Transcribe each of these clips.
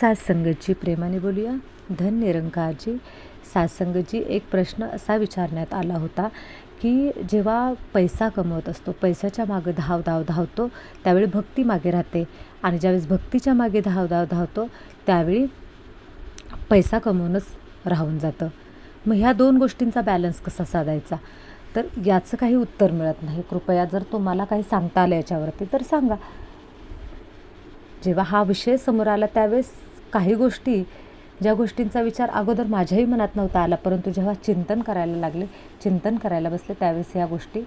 सात्संगतजी प्रेमाने बोलूया. धन निरंकारजी. सात्संगतजी, एक प्रश्न असा विचारण्यात आला होता की जेव्हा पैसा कमवत असतो, पैशाच्या मागे धावतो, त्यावेळी भक्ती मागे राहते, आणि ज्यावेळेस भक्तीच्या मागे धावतो त्यावेळी पैसा कमवणंच राहून जातं. मग ह्या दोन गोष्टींचा बॅलन्स कसा साधायचा? तर याचं काही उत्तर मिळत नाही. कृपया जर तुम्हाला काही सांगता आलं याच्यावरती तर सांगा. जेव्हा हा विषय समोर आला त्यावेळेस काही गोष्टी, ज्या गोष्टींचा विचार अगोदर माझ्याही मनात नव्हता आला, परंतु जेव्हा चिंतन करायला बसले त्यावेळेस या गोष्टी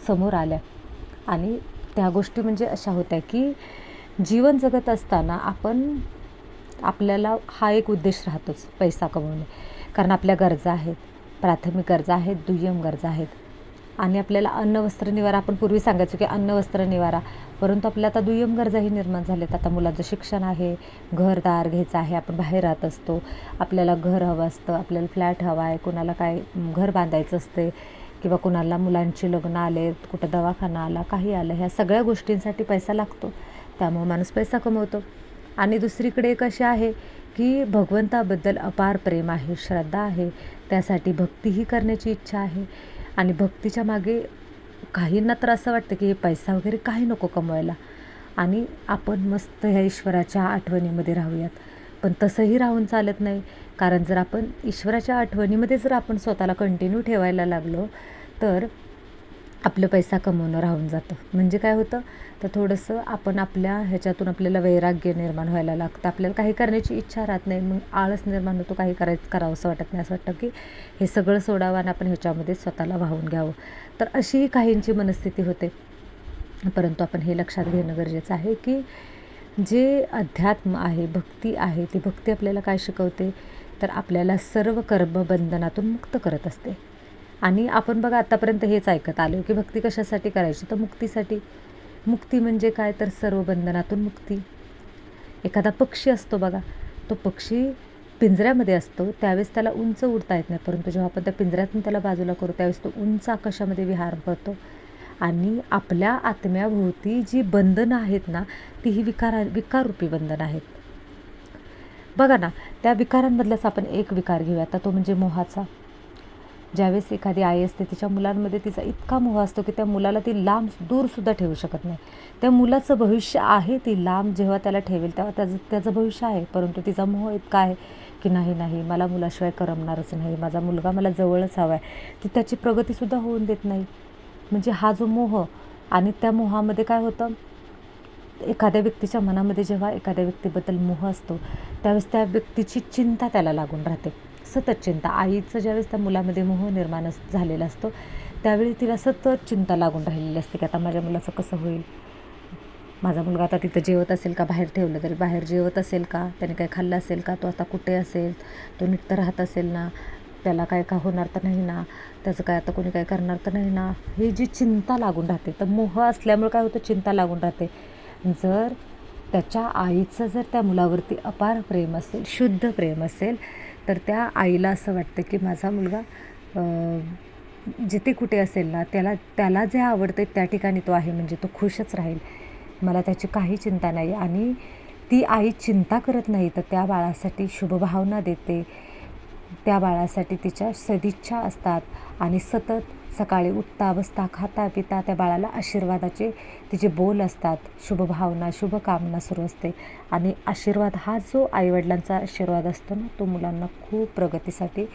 समोर आल्या. आणि त्या गोष्टी म्हणजे अशा होत्या की जीवन जगत असताना आपल्याला हा एक उद्देश राहतोच, पैसा कमवणे. कारण आपल्या गरजा आहेत, प्राथमिक गरजा आहेत, दुय्यम गरजा आहेत, आणि आपल्याला अन्न वस्त्र निवारा, आपण पूर्वी सांगायचो की अन्न वस्त्र निवारा, परंतु आपल्या आता दुय्यम गरजाही निर्माण झाल्यात. आता मुलाचं शिक्षण आहे, घरदार घ्यायचं आहे, आपण बाहेर राहत असतो, आपल्याला घर हवं असतं, आपल्याला फ्लॅट हवा आहे, कोणाला काय घर बांधायचं असते, किंवा कोणाला मुलांची लग्न आले, कुठं दवाखाना आला, काही आलं, ह्या सगळ्या गोष्टींसाठी पैसा लागतो. त्यामुळे माणूस पैसा कमवतो. आणि दुसरीकडे एक अशी आहे की भगवंताबद्दल अपार प्रेम आहे, श्रद्धा आहे, त्यासाठी भक्तीही करण्याची इच्छा आहे. आणि भक्तीच्या मागे काहींना तर असं वाटतं की हे पैसा वगैरे काही नको कमवायला, आणि आपण मस्त ह्या ईश्वराच्या आठवणीमध्ये राहूयात. पण तसंही राहून चालत नाही. कारण जर आपण ईश्वराच्या आठवणीमध्ये जर आपण स्वतःला कंटिन्यू ठेवायला लागलो तर आपलं पैसा कमवणं राहून जातं. म्हणजे काय होतं तर थोडंसं आपण आपल्या ह्याच्यातून आपल्याला वैराग्य निर्माण व्हायला लागतं, आपल्याला काही करण्याची इच्छा राहत नाही, मग आळस निर्माण होतो, काही करावंसं वाटत नाही, असं वाटतं की हे सगळं सोडावं आणि आपण ह्याच्यामध्ये स्वतःला वाहून घ्यावं. तर अशीही काहींची मनस्थिती होते. परंतु आपण हे लक्षात घेणं गरजेचं आहे की जे अध्यात्म आहे, भक्ती आहे, ती भक्ती आपल्याला काय शिकवते तर आपल्याला सर्व कर्मबंधनातून मुक्त करत असते. आणि आपण बघा आतापर्यंत हेच ऐकत आलो की भक्ती कशासाठी करायची, तर मुक्तीसाठी. मुक्ती म्हणजे काय तर सर्व बंधनातून मुक्ती. एखादा पक्षी असतो बघा, तो पक्षी पिंजऱ्यामध्ये असतो त्यावेळेस त्याला उंच उडता येत नाही, परंतु जेव्हा आपण त्या पिंजऱ्यातून त्याला बाजूला करू त्यावेळेस तो उंच आकाशामध्ये विहार करतो. आणि आपल्या आत्म्याभोवती जी बंधनं आहेत ना, ती ही विकाररूपी बंधनं आहेत. बघा ना, त्या विकारांमधलाच आपण एक विकार घेऊया, तर तो म्हणजे मोहाचा. ज्यावेळेस एखादी आई असते, तिच्या मुलांमध्ये तिचा इतका मोह असतो की त्या मुलाला ती लांब दूरसुद्धा ठेवू शकत नाही. त्या मुलाचं भविष्य आहे, ती लांब जेव्हा त्याला ठेवेल तेव्हा त्याचं भविष्य आहे, परंतु तिचा मोह इतका आहे की नाही, मला मुलाशिवाय करमणारच नाही, माझा मुलगा मला जवळच हवा आहे. ती त्याची प्रगतीसुद्धा होऊन देत नाही. म्हणजे हा जो मोह, आणि त्या मोहामध्ये काय होतं, एखाद्या व्यक्तीच्या मनामध्ये जेव्हा एखाद्या व्यक्तीबद्दल मोह असतो त्यावेळेस त्या व्यक्तीची चिंता त्याला लागून राहते, सतत चिंता. आईचं ज्यावेळेस त्या मुलामध्ये मोह निर्माण झालेला असतो त्यावेळी तिला सतत चिंता लागून राहिलेली असते की आता माझ्या मुलाचं कसं होईल, माझा मुलगा आता तिथं जेवत असेल का, बाहेर ठेवलं तरी बाहेर जेवत असेल का, त्याने काय खाल्लं असेल का, तो आता कुठे असेल, तो नीट तर राहत असेल ना, त्याला काय का होणार तर नाही ना, त्याचं काय आता कोणी काय करणार तर नाही ना, ही जी चिंता लागून राहते. तर मोह असल्यामुळे काय होतं, चिंता लागून राहते. जर त्याच्या आईचं जर त्या मुलावरती अपार प्रेम असेल, शुद्ध प्रेम असेल, तर त्या आईला असं वाटतं की माझा मुलगा जिथे कुठे असेल ना, त्याला जे आवडते त्या ठिकाणी तो आहे, म्हणजे तो खुशच राहील, मला त्याची काही चिंता नाही. आणि ती आई चिंता करत नाही, तर त्या बाळासाठी शुभभावना देते, त्या बाळासाठी तिच्या सदिच्छा असतात, आणि सतत सकाळी उठता बसता खाता पिता त्या बाळाला आशीर्वादाचे तिचे बोल असतात, शुभभावना शुभकामना सुरू असते. आणि आशीर्वाद हा जो आईवडिलांचा आशीर्वाद असतो ना, तो मुलांना खूप प्रगतीसाठी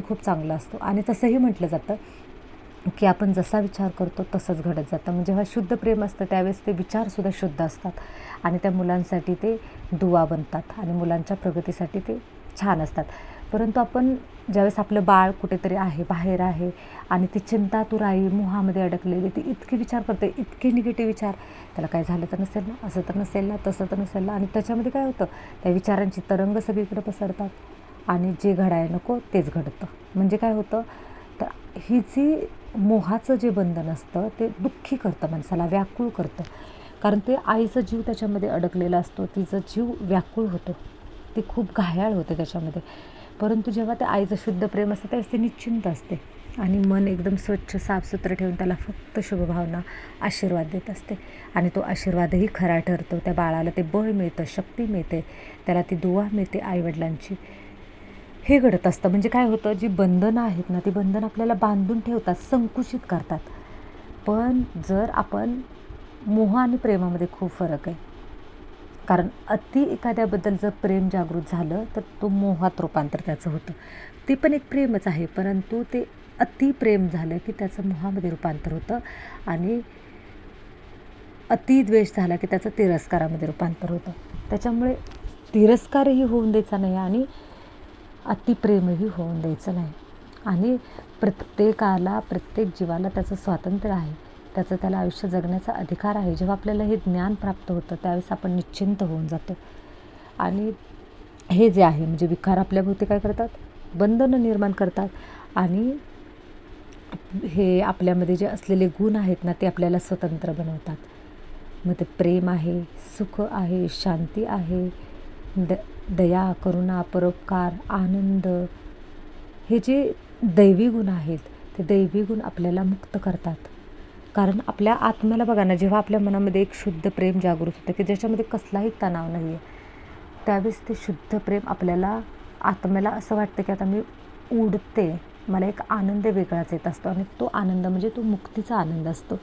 खूप चांगला असतो. आणि तसंही म्हटलं जातं की आपण जसा विचार करतो तसंच घडत जातं. म्हणजे जेव्हा शुद्ध प्रेम असतं त्यावेळेस ते विचारसुद्धा शुद्ध असतात, आणि त्या मुलांसाठी ते दुवा बनतात, आणि मुलांच्या प्रगतीसाठी ते छान असतात. परंतु आपण ज्यावेळेस आपलं बाळ कुठेतरी आहे, बाहेर आहे, आणि ती चिंतातुराई मोहामध्ये अडकलेली, ती इतके विचार करते, इतके निगेटिव्ह विचार, त्याला काय झालं तर नसेल ना, असं तर नसेल ना, तसं तर नसेल ना, आणि त्याच्यामध्ये काय होतं, त्या विचारांची तरंग सगळीकडे पसरतात, आणि जे घडायला नको तेच घडतं. म्हणजे काय होतं तर ही जी मोहाचं जे बंधन असतं ते दुःखी करतं, माणसाला व्याकुळ करतं. कारण ते आईचा जीव त्याच्यामध्ये अडकलेला असतो, तिचा जीव व्याकुळ होतो, ती खूप घायाळ होते त्याच्यामध्ये. परंतु जेव्हा त्या आईचं शुद्ध प्रेम असतं त्यावेळेस ती निश्चिंत असते, आणि मन एकदम स्वच्छ साफसुथरं ठेवून त्याला फक्त शुभभावना आशीर्वाद देत असते. आणि तो आशीर्वादही खरा ठरतो. त्या बाळाला ते बळ मिळतं, शक्ती मिळते, त्याला ती दुआ मिळते आईवडिलांची. हे घडत असतं. म्हणजे काय होतं, जी बंधनं आहेत ना, ती बंधनं आपल्याला बांधून ठेवतात, संकुचित करतात. पण जर आपण मोह आणि प्रेमामध्ये खूप फरक आहे. कारण अति एखाद्याबद्दल जर प्रेम जागृत झालं तर तो मोहात रूपांतर त्याचं होतं. ते पण एक प्रेमच आहे, परंतु ते अति प्रेम झालं की त्याचं मोहामध्ये रूपांतर होतं. आणि अति द्वेष झाला की त्याचं तिरस्कारामध्ये रूपांतर होतं. त्याच्यामुळे तिरस्कारही होऊन द्यायचा नाही आणि अतिप्रेमही होऊन द्यायचं नाही. आणि प्रत्येकाला, प्रत्येक जीवाला त्याचं स्वातंत्र्य आहे, त्याला आयुष्य जगण्याचा अधिकार आहे. जेव्हा आपल्याला हे ज्ञान प्राप्त होतं त्यावेळेस आपण निश्चिंत होऊन जातो. आणि हे जे आहे म्हणजे विकार आपल्याभोवती काय करतात, बंधनं निर्माण करतात. आणि हे आपल्यामध्ये जे असलेले गुण आहेत ना, ते आपल्याला स्वतंत्र बनवतात. मग ते प्रेम आहे, सुख आहे, शांती आहे, दया, करुणा, परोपकार, आनंद, हे जे दैवी गुण आहेत ते दैवी गुण आपल्याला मुक्त करतात. कारण आपल्या आत्म्याला बघा ना, जेव्हा आपल्या मनामध्ये एक शुद्ध प्रेम जागृत होतं की ज्याच्यामध्ये कसलाही तणाव नाही आहे, त्यावेळेस ते शुद्ध प्रेम आपल्याला, आत्म्याला असं वाटतं की आता मी उडते, मला एक आनंद वेगळाच येत असतो. आणि तो आनंद म्हणजे तो मुक्तीचा आनंद असतो.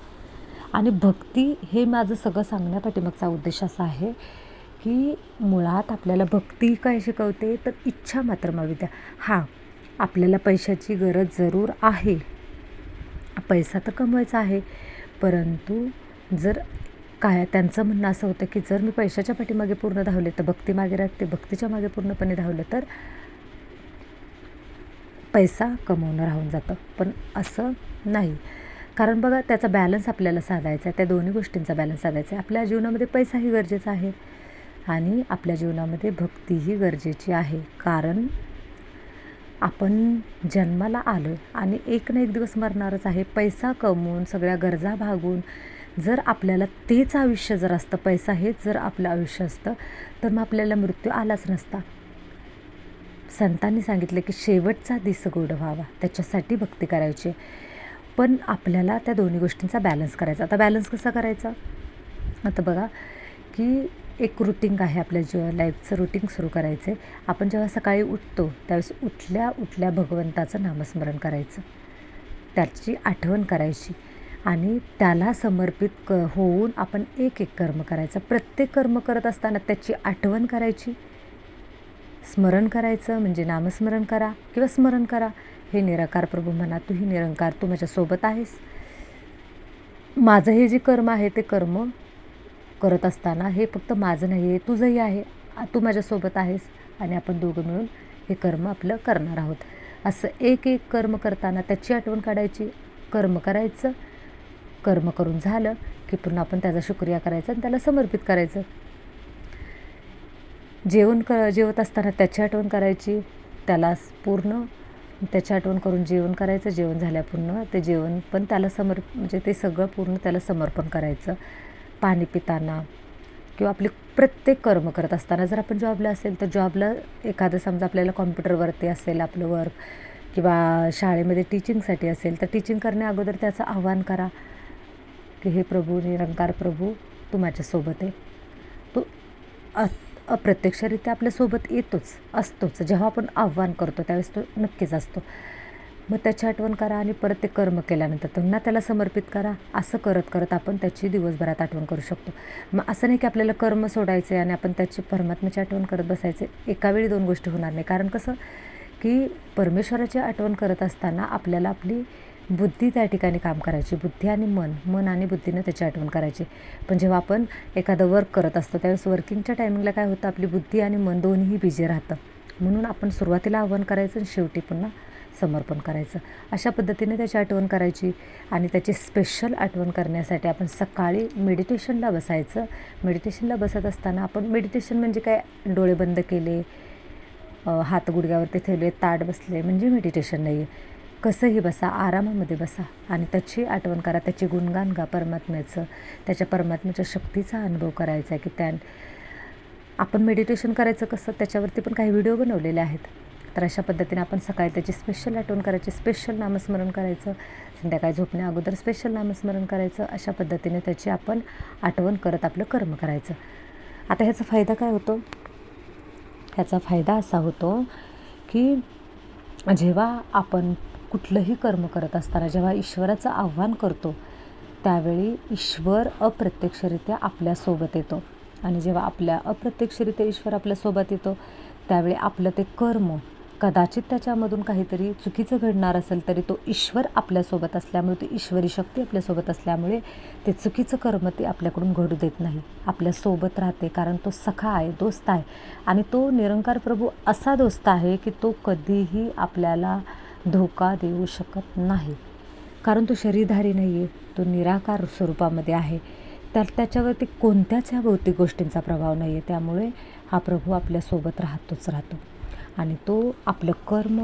आणि भक्ती हे माझं सगळं सांगण्यापाठीमागचा उद्देश असा आहे की मुळात आपल्याला भक्ती काय शिकवते तर इच्छा मात्र मावी द्या. हां, आपल्याला पैशाची गरज जरूर आहे, पैसा तर कमवायचा आहे, परंतु जर काय त्यांचं म्हणणं असं होतं की जर मी पैशाच्या पाठीमागे पूर्ण धावले तर भक्ती मागे राहते, भक्तीच्या मागे पूर्णपणे धावलं तर पैसा कमवणं राहून जातं. पण असं नाही. कारण बघा, त्याचा बॅलन्स आपल्याला साधायचा आहे, त्या दोन्ही गोष्टींचा बॅलन्स साधायचा आहे. आपल्या जीवनामध्ये पैसाही गरजेचा आहे आणि आपल्या जीवनामध्ये भक्तीही गरजेची आहे. कारण आपण जन्माला आलो आणि एक ना एक दिवस मरणारच आहे. पैसा कमवून, सगळ्या गरजा भागून जर आपल्याला तेच आयुष्य जर असतं, पैसा हेच जर आपलं आयुष्य असतं, तर मग आपल्याला मृत्यू आलाच नसता. संतांनी सांगितले की शेवटचा दिस गोड व्हावा, त्याच्यासाठी भक्ती करायची. पण आपल्याला त्या दोन्ही गोष्टींचा बॅलन्स करायचा. आता बॅलन्स कसा करायचा, आता बघा की एक रुटीन आहे, आपल्या लाईफचं रुटीन सुरू करायचं आहे. आपण जेव्हा सकाळी उठतो त्यावेळेस उठल्या उठल्या भगवंताचं नामस्मरण करायचं, त्याची आठवण करायची आणि त्याला समर्पित होऊन आपण एक एक कर्म करायचं. प्रत्येक कर्म करत असताना त्याची आठवण करायची. स्मरण करायचं म्हणजे नामस्मरण करा किंवा स्मरण करा. हे निराकार प्रभू म्हणा, तूही निरंकार, तू माझ्यासोबत आहेस. माझं हे जे कर्म आहे ते कर्म करत असताना हे फक्त माझं नाही आहे, तुझंही आहे, तू माझ्यासोबत आहेस आणि आपण दोघं मिळून हे कर्म आपलं करणार आहोत. असं एक एक कर्म करताना त्याची आठवण काढायची, कर्म करायचं. कर्म करून झालं की पुन्हा आपण त्याचा शुक्रिया करायचा आणि त्याला समर्पित करायचं. जेवत असताना त्याची आठवण करायची, त्याला पूर्ण त्याची आठवण करून जेवण करायचं. जेवण झाल्या पूर्ण ते जेवण पण त्याला म्हणजे ते सगळं पूर्ण त्याला समर्पण करायचं. पाणी पिताना किंवा आपले प्रत्येक कर्म करत असताना, जर आपण जॉबला असेल तर जॉबला एखादं समजा आपल्याला कॉम्प्युटरवरती असेल आपलं वर्क किंवा शाळेमध्ये टीचिंगसाठी असेल तर टीचिंग करण्या अगोदर त्याचं आव्हान करा की हे प्रभू, निरंकार प्रभू, तू माझ्यासोबत आहे. तू अप्रत्यक्षरित्या आपल्यासोबत असतोच. जेव्हा आपण आव्हान करतो त्यावेळेस तो नक्कीच असतो. मग त्याची आठवण करा आणि परत ते कर्म केल्यानंतर पुन्हा त्याला समर्पित करा. असं करत करत आपण त्याची दिवसभरात आठवण करू शकतो. मग असं नाही की आपल्याला कर्म सोडायचे आणि आपण त्याची परमात्म्याची आठवण करत बसायचे. एकावेळी दोन गोष्टी होणार नाही. कारण कसं की परमेश्वराची आठवण करत असताना आपल्याला आपली बुद्धी त्या ठिकाणी काम करायची, बुद्धी आणि मन आणि बुद्धीनं त्याची आठवण करायची. पण जेव्हा आपण एखादं वर्क करत असतो त्यावेळेस वर्किंगच्या टायमिंगला काय होतं, आपली बुद्धी आणि मन दोन्हीही बिझी राहतं. म्हणून आपण सुरुवातीला आव्हान करायचं आणि शेवटी पुन्हा समर्पण करायचं. अशा पद्धतीने त्याची आठवण करायची. आणि त्याची स्पेशल आठवण करण्यासाठी आपण सकाळी मेडिटेशनला बसायचं. मेडिटेशनला बसत असताना आपण मेडिटेशन म्हणजे काय, डोळे बंद केले, हात गुडघ्यावरती ठेवले, ताट बसले म्हणजे मेडिटेशन नाही आहे. कसंही बसा, आरामामध्ये बसा आणि त्याची आठवण करा, त्याचे गुणगान गा परमात्म्याचं, त्याच्या परमात्म्याच्या शक्तीचा अनुभव करायचा आहे की आपण मेडिटेशन करायचं कसं, त्याच्यावरती पण काही व्हिडिओ बनवलेले आहेत. तर अशा पद्धतीने आपण सकाळी त्याची स्पेशल आठवण करायची, स्पेशल नामस्मरण करायचं, संध्याकाळी झोपण्या अगोदर स्पेशल नामस्मरण करायचं. अशा पद्धतीने त्याची आपण आठवण करत आपलं कर्म करायचं. आता ह्याचा फायदा काय होतो? ह्याचा फायदा असा होतो की जेव्हा आपण कुठलंही कर्म करत असताना जेव्हा ईश्वराचं आव्हान करतो त्यावेळी ईश्वर अप्रत्यक्षरित्या आपल्यासोबत येतो. आणि जेव्हा अप्रत्यक्षरित्या ईश्वर आपल्यासोबत येतो त्यावेळी आपलं ते कर्म कदाचित त्याच्यामधून काहीतरी चुकीचं घडणार असेल तरी तो ईश्वर आपल्यासोबत असल्यामुळे, ती ईश्वरी शक्ती आपल्यासोबत असल्यामुळे ते चुकीचं कर्म ते आपल्याकडून घडू देत नाही, आपल्यासोबत राहते. कारण तो सखा आहे, दोस्त आहे. आणि तो निरंकार प्रभू असा दोस्त आहे की तो कधीही आपल्याला धोका देऊ शकत नाही. कारण तो शरीरधारी नाही आहे, तो निराकार स्वरूपामध्ये आहे. तर त्याच्यावरती कोणत्याच ह्या भौतिक गोष्टींचा प्रभाव नाही आहे. त्यामुळे हा प्रभू आपल्यासोबत राहतोच राहतो. आणि तो आपलं कर्म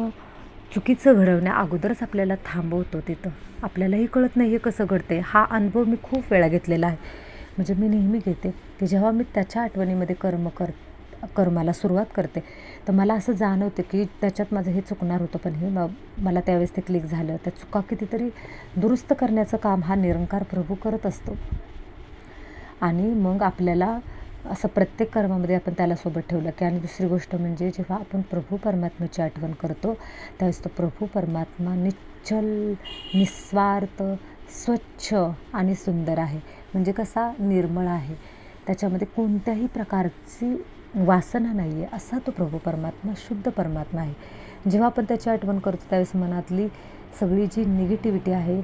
चुकीचं घडवण्या अगोदरच आपल्याला थांबवतो तिथं. आपल्यालाही कळत नाही हे कसं घडते. हा अनुभव मी खूप वेळा घेतलेला आहे. म्हणजे मी नेहमी घेते की जेव्हा मी त्याच्या आठवणीमध्ये कर्माला सुरुवात करते तर मला असं जाणवते की त्याच्यात माझं हे चुकणार होतं, पण हे मला त्यावेळेस ते क्लिक झालं. त्या चुका कितीतरी दुरुस्त करण्याचं काम हा निरंकार प्रभू करत असतो. आणि मग आपल्याला असं प्रत्येक कर्मामध्ये आपण त्याला सोबत ठेवलं की. आणि दुसरी गोष्ट म्हणजे जेव्हा आपण प्रभू परमात्म्याची आठवण करतो त्यावेळेस तो प्रभू परमात्मा निश्चल, निस्वार्थ, स्वच्छ आणि सुंदर आहे. म्हणजे कसा निर्मळ आहे, त्याच्यामध्ये कोणत्याही प्रकारची वासना नाही आहे, असा तो प्रभू परमात्मा शुद्ध परमात्मा आहे. जेव्हा आपण त्याची आठवण करतो त्यावेळेस मनातली सगळी जी निगेटिव्हिटी आहे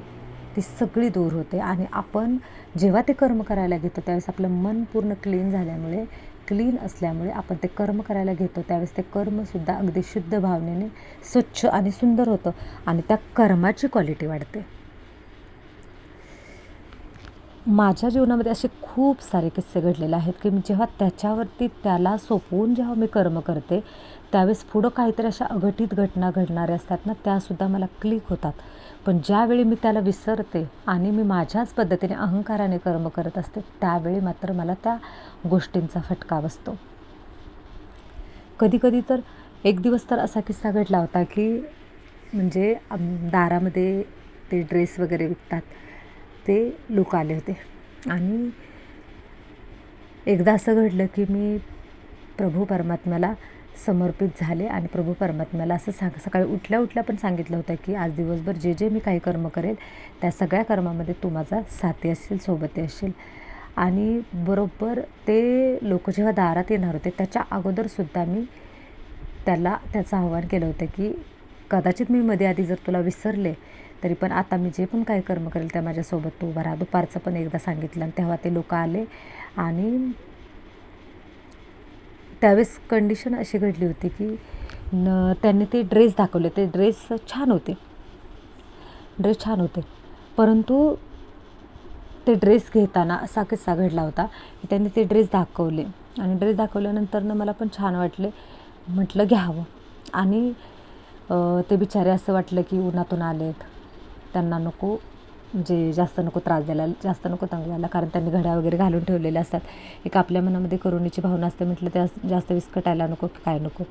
ती सगळी दूर होते. आणि आपण जेव्हा ते कर्म करायला घेतो त्यावेळेस आपलं मन पूर्ण क्लीन असल्यामुळे आपण ते कर्म करायला घेतो त्यावेळेस ते कर्मसुद्धा अगदी शुद्ध भावनेने स्वच्छ आणि सुंदर होतं आणि त्या कर्माची क्वालिटी वाढते. माझ्या जीवनामध्ये असे खूप सारे किस्से घडलेले आहेत की जेव्हा त्याच्यावरती त्याला सोपवून जेव्हा मी कर्म करते त्यावेळेस पुढं काहीतरी अशा अघटित घटना घडणाऱ्या असतात ना, त्यासुद्धा मला क्लिक होतात. पण ज्यावेळी मी त्याला विसरते आणि मी माझ्याच पद्धतीने अहंकाराने कर्म करत असते त्यावेळी मात्र मला त्या गोष्टींचा फटका बसतो. कधीकधी तर एक दिवस तर असा किस्सा घडला होता की म्हणजे दारामध्ये ते ड्रेस वगैरे विकतात ते लोक आले होते. आणि एकदा असं घडलं की मी प्रभू परमात्म्याला समर्पित झाले आणि प्रभू परमात्म्याला असं सकाळी उठल्या पण सांगितलं होतं की आज दिवसभर जे मी काही कर्म करेल त्या सगळ्या कर्मामध्ये तू माझा साथी असशील, सोबती असशील. आणि बरोबर ते लोक जेव्हा दारात येणार होते त्याच्या अगोदरसुद्धा मी त्याचं आव्हान केलं होतं की कदाचित मी मध्ये आधी जर तुला विसरले तरी पण आता मी जे पण काही कर्म करेल त्या माझ्यासोबत तू उभा राहा. दुपारचं पण एकदा सांगितलं आणि तेव्हा ते लोक आले. आणि त्यावेळेस कंडिशन अशी घडली होती की त्यांनी ते ड्रेस दाखवले. ते ड्रेस छान होते परंतु ते ड्रेस घेताना असा किस्सा घडला होता की त्यांनी ते ड्रेस दाखवले आणि ड्रेस दाखवल्यानंतर मला पण छान वाटले, म्हटलं घ्यावं. आणि ते बिचारे असं वाटलं की उन्हातून आलेत, त्यांना नको म्हणजे जास्त नको त्रास द्यायला, जास्त नको तंग द्यायला, कारण त्यांनी घड्या वगैरे घालून ठेवलेल्या असतात. एक आपल्या मनामध्ये करुणेची भावना असते, म्हटलं त्या जास्त विस्कटायला नको की काय नको.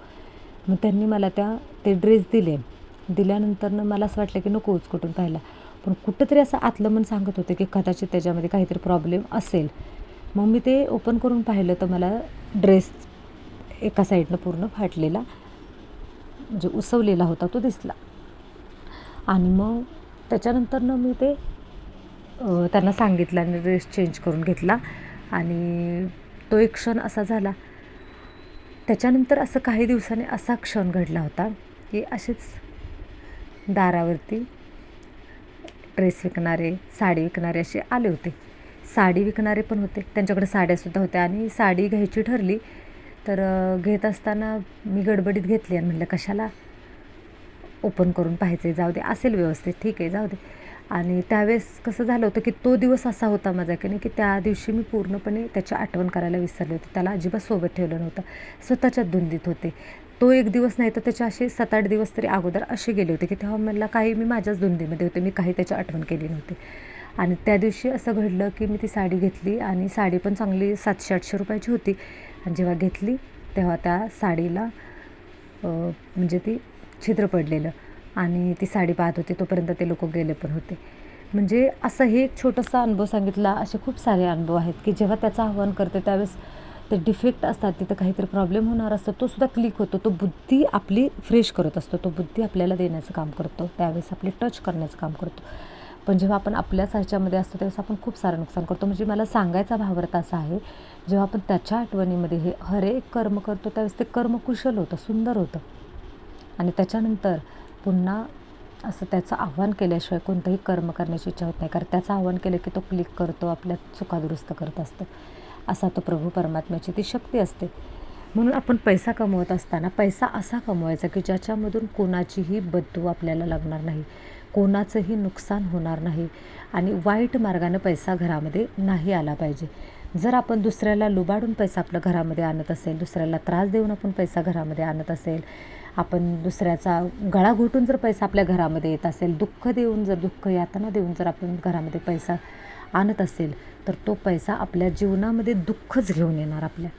मग त्यांनी मला ते ड्रेस दिल्यानंतर मला असं वाटलं की नको उचकटून पाहायला. पण कुठंतरी असं आतलं मन सांगत होते की कदाचित त्याच्यामध्ये काहीतरी प्रॉब्लेम असेल. मग मी ते ओपन करून पाहिलं तर मला ड्रेस एका साईडनं पूर्ण फाटलेला म्हणजे उसवलेला होता तो दिसला. आणि मग त्याच्यानंतर मी ते त्यांना सांगितलं आणि ड्रेस चेंज करून घेतला. आणि तो एक क्षण असा झाला. त्याच्यानंतर असं काही दिवसांनी असा क्षण घडला होता की असेच दारावरती ड्रेस विकणारे, साडी विकणारे असे आले होते. साडी विकणारे पण होते, त्यांच्याकडे साड्यासुद्धा होत्या. आणि साडी घ्यायची ठरली तर घेत असताना मी गडबडीत घेतली आणि म्हटलं कशाला ओपन करून पाहायचं आहे, जाऊ दे, असेल व्यवस्थित, ठीक आहे, जाऊ दे. आणि त्यावेळेस कसं झालं होतं की तो दिवस असा होता माझा की नाही की त्या दिवशी मी पूर्णपणे त्याची आठवण करायला विसरले होते. त्याला अजिबात सोबत ठेवलं नव्हतं, स्वतःच्यात धुंदीत होते. तो एक दिवस नाही तर त्याचे असे 7-8 दिवस तरी अगोदर असे गेले होते की तेव्हा मला मी माझ्याच धुंदीमध्ये होते, मी काही त्याची आठवण केली नव्हती. आणि त्या दिवशी असं घडलं की मी ती साडी घेतली आणि साडी पण चांगली 700-800 रुपयाची होती. आणि जेव्हा घेतली तेव्हा त्या साडीला म्हणजे ती छिद्र पडलेलं आणि ती साडी पाहत होती. तोपर्यंत ते लोक गेले पण होते. म्हणजे असं हे एक छोटासा अनुभव सांगितला. असे खूप सारे अनुभव आहेत की जेव्हा त्याचं आव्हान करते त्यावेळेस ते डिफेक्ट असतात, तिथं काहीतरी प्रॉब्लेम होणार असतो, तो सुद्धा क्लिक होतो. तो बुद्धी आपली फ्रेश करत असतो, तो बुद्धी आपल्याला देण्याचं काम करतो, त्यावेळेस आपली टच करण्याचं काम करतो. पण जेव्हा आपण आपल्याच ह्याच्यामध्ये असतो त्यावेळेस आपण खूप सारं नुकसान करतो. म्हणजे मला सांगायचा भावार्थ असा आहे, जेव्हा आपण त्याच्या आठवणीमध्ये हे हर एक कर्म करतो त्यावेळेस ते कर्म कुशल होतं, सुंदर होतं. आणि त्याच्यानंतर पुन्हा असं त्याचं आव्हान केल्याशिवाय कोणतंही कर्म करण्याची इच्छा होत नाही. कारण त्याचं आव्हान केलं की तो क्लिक करतो, आपल्या चुका दुरुस्त करत असतो. असा तो प्रभू परमात्म्याची ती शक्ती असते. म्हणून आपण पैसा कमवत असताना पैसा असा कमवायचा की ज्याच्यामधून कोणाचीही बददुआ आपल्याला लागणार नाही, कोणाचंही नुकसान होणार नाही आणि वाईट मार्गाने पैसा घरामध्ये नाही आला पाहिजे. जर आपण दुसऱ्याला लुबाडून पैसा आपल्या घरामध्ये आणत असेल, दुसऱ्याला त्रास देऊन आपण पैसा घरामध्ये आणत असेल, आपण दुसऱ्याचा गळा घोटून जर पैसा आपल्या घरामध्ये येत असेल, दुःख देऊन जर दुःख यातना देऊन जर आपण घरामध्ये पैसा आणत असेल, तर तो पैसा आपल्या जीवनामध्ये दुःखच घेऊन येणार आपल्या.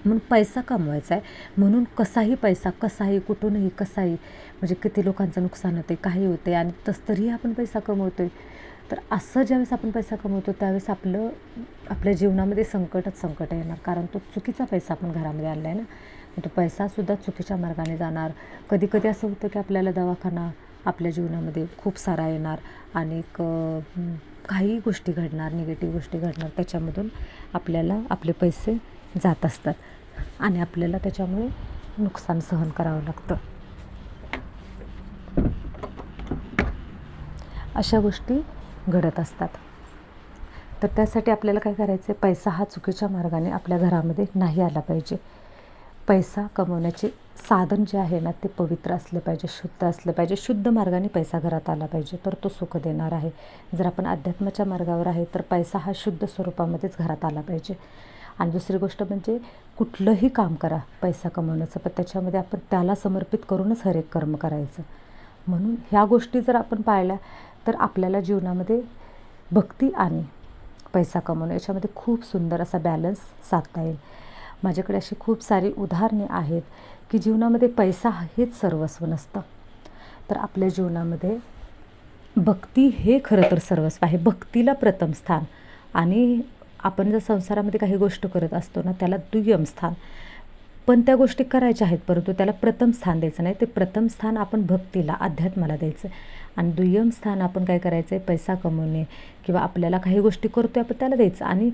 म्हणून पैसा कमवायचा आहे, म्हणून कसाही पैसा, कसाही कुठूनही कसाही, म्हणजे किती लोकांचं नुकसान होते, काही होते आणि तरीही आपण पैसा कमवतो आहे. तर असं ज्यावेळेस आपण पैसा कमवतो त्यावेळेस आपल्या जीवनामध्ये संकटच संकट येणार. कारण तो चुकीचा पैसा आपण घरामध्ये आणला आहे ना, तो पैसासुद्धा चुकीच्या मार्गाने जाणार. कधी कधी असं होतं की आपल्याला दवाखाना आपल्या जीवनामध्ये खूप सारा येणार आणि काही गोष्टी घडणार, निगेटिव्ह गोष्टी घडणार, त्याच्यामधून आपल्याला आपले पैसे जात असतात आणि आपल्याला त्याच्यामुळे नुकसान सहन करावं लागतं. अशा गोष्टी घडत असतात. तर त्यासाठी आपल्याला काय करायचं आहे, पैसा हा चुकीच्या मार्गाने आपल्या घरामध्ये नाही आला पाहिजे. पैसा कमवण्याचे साधन जे आहे ना ते पवित्र असले पाहिजे, शुद्ध असले पाहिजे. शुद्ध मार्गाने पैसा घरात आला पाहिजे तर तो सुख देणार आहे. जर आपण अध्यात्माच्या मार्गावर आहे तर पैसा हा शुद्ध स्वरूपामध्येच घरात आला पाहिजे. आणि दुसरी गोष्ट म्हणजे कुठलंही काम करा पैसा कमवण्याचं, पण त्याच्यामध्ये आपण त्याला समर्पित करूनच हर एक कर्म करायचं. म्हणून ह्या गोष्टी जर आपण पाळल्या तर आपल्याला जीवनामध्ये भक्ती आणि पैसा कमवणं याच्यामध्ये खूप सुंदर असा बॅलन्स साधता येईल. माझ्याकडे अशी खूप सारी उदाहरणे आहेत की जीवनामध्ये पैसा हेच सर्वस्व नसतं, तर आपल्या जीवनामध्ये भक्ती हे खरं तर सर्वस्व आहे. भक्तीला प्रथम स्थान आणि आपण जर संसारामध्ये काही गोष्ट करत असतो ना त्याला दुय्यम स्थान, पण त्या गोष्टी करायच्या आहेत परंतु त्याला प्रथम स्थान द्यायचं नाही. ते प्रथम स्थान आपण भक्तीला, अध्यात्माला द्यायचं आणि दुय्यम स्थान आपण काय करायचं आहे, पैसा कमवणे किंवा आपल्याला काही गोष्टी करतो आपण त्याला द्यायचं आणि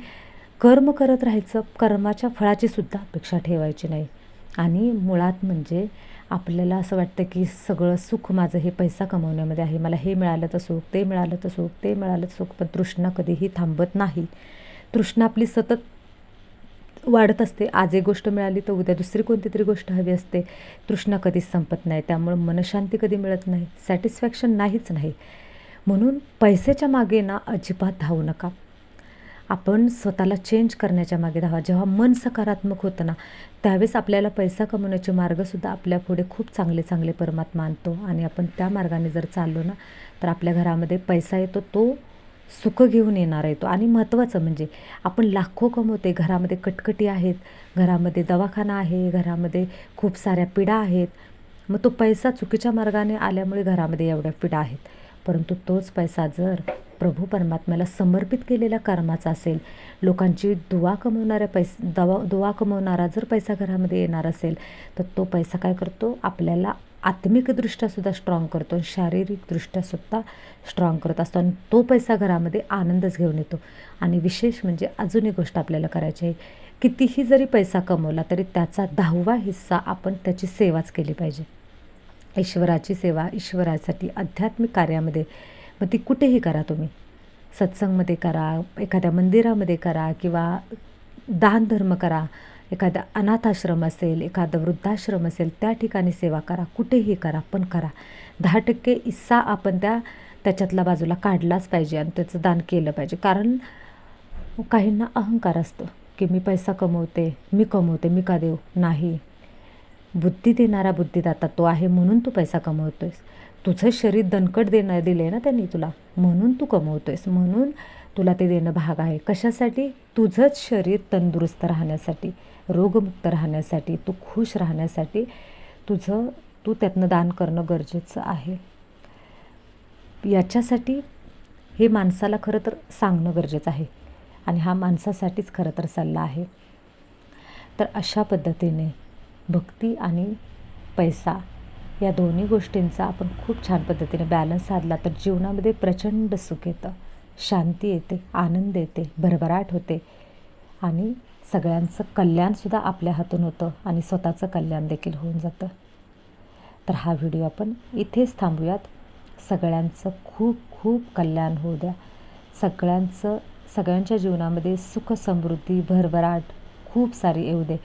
कर्म करत राहायचं. कर्माच्या फळाची सुद्धा अपेक्षा ठेवायची नाही. आणि मुळात म्हणजे आपल्याला असं वाटतं की सगळं सुख माझं हे पैसा कमवण्यामध्ये आहे, मला हे मिळालं तर सुख, ते मिळालं तर सुख, ते मिळालं तर सुख, पण तृष्णा कधीही थांबत नाही. तृष्णा आपली सतत वाढत असते. आज एक गोष्ट मिळाली तर उद्या दुसरी कोणती तरी गोष्ट हवी असते. तृष्णा कधीच संपत नाही, त्यामुळं मनशांती कधी मिळत नाही, सॅटिस्फॅक्शन नाहीच नाही. म्हणून पैशाच्या मागे ना अजिबात धावू नका. आपण स्वतःला चेंज करण्याच्या मागे धावा. जेव्हा मन सकारात्मक होतं ना त्यावेळेस आपल्याला पैसा कमवण्याचे मार्गसुद्धा आपल्यापुढे खूप चांगले चांगले परमात्मा आणतो आणि आपण त्या मार्गाने जर चाललो ना तर आपल्या घरामध्ये पैसा येतो, तो सुख घेऊन येणार येतो. आणि महत्त्वाचं म्हणजे आपण लाखो कमवते, घरामध्ये कटकटी आहेत, घरामध्ये दवाखाना आहे, घरामध्ये खूप साऱ्या पिढा आहेत, मग तो पैसा चुकीच्या मार्गाने आल्यामुळे घरामध्ये एवढ्या पिढा आहेत. परंतु तोच पैसा जर प्रभू परमात्म्याला समर्पित केलेल्या कर्माचा असेल, लोकांची दुआ दुआ कमवणारा जर पैसा घरामध्ये येणार असेल तर तो पैसा काय करतो, आपल्याला आत्मिकदृष्ट्यासुद्धा स्ट्रॉंग करतो, शारीरिकदृष्ट्यासुद्धा स्ट्रॉंग करत असतो आणि तो पैसा घरामध्ये आनंदच घेऊन येतो. आणि विशेष म्हणजे अजून एक गोष्ट आपल्याला करायची आहे, कितीही जरी पैसा कमवला तरी त्याचा 10वा हिस्सा आपण त्याची सेवाच केली पाहिजे. ईश्वराची सेवा, ईश्वरासाठी आध्यात्मिक कार्यामध्ये, मग ती कुठेही करा, तुम्ही सत्संगमध्ये करा, एखाद्या मंदिरामध्ये करा किंवा दानधर्म करा, एखादा अनाथाश्रम असेल, एखादं वृद्धाश्रम असेल, त्या ठिकाणी सेवा करा, कुठेही करा, पण करा. 10% हिस्सा आपण त्याच्यातला बाजूला काढलाच पाहिजे आणि त्याचं दान केलं पाहिजे. कारण काहींना अहंकार असतो की मी पैसा कमवते, मी का देऊ. नाही, बुद्धी देणारा बुद्धिदाता तो आहे म्हणून तू पैसा कमवतोयस. तुझं शरीर दणकट दिलं आहे ना त्यांनी तुला, म्हणून तू कमवतोयस, म्हणून तुला ते देणं भाग आहे. कशासाठी, तुझंच शरीर तंदुरुस्त राहण्यासाठी, रोगमुक्त राहण्यासाठी, तू खुश राहण्यासाठी तू त्यातनं दान करणं गरजेचं आहे. याच्यासाठी हे माणसाला खरं तर सांगणं गरजेचं आहे आणि हा माणसासाठीच खरं तर सल्ला आहे. तर अशा पद्धतीने भक्ती आणि पैसा या दोन्ही गोष्टींचा आपण खूप छान पद्धतीने बॅलन्स साधला तर जीवनामध्ये प्रचंड सुख येतं, शांती येते, आनंद येते, भरभराट होते आणि सगळ्यांचं कल्याणसुद्धा आपल्या हातून होतं आणि स्वतःचं कल्याण देखील होऊन जातं. तर हा व्हिडिओ आपण इथेच थांबूयात. सगळ्यांचं खूप खूप कल्याण होऊ द्या. सगळ्यांच्या जीवनामध्ये सुख, समृद्धी, भरभराट खूप सारी येऊ दे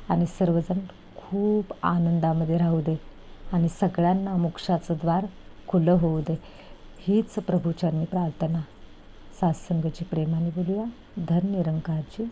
आणि सर्वजण खूप आनंदामध्ये राहू दे आणि सगळ्यांना मोक्षाचं द्वार खुलं होऊ दे. हीच प्रभूचरणी प्रार्थना. सात्संगची प्रेमाने बोलूया. धन निरंकारची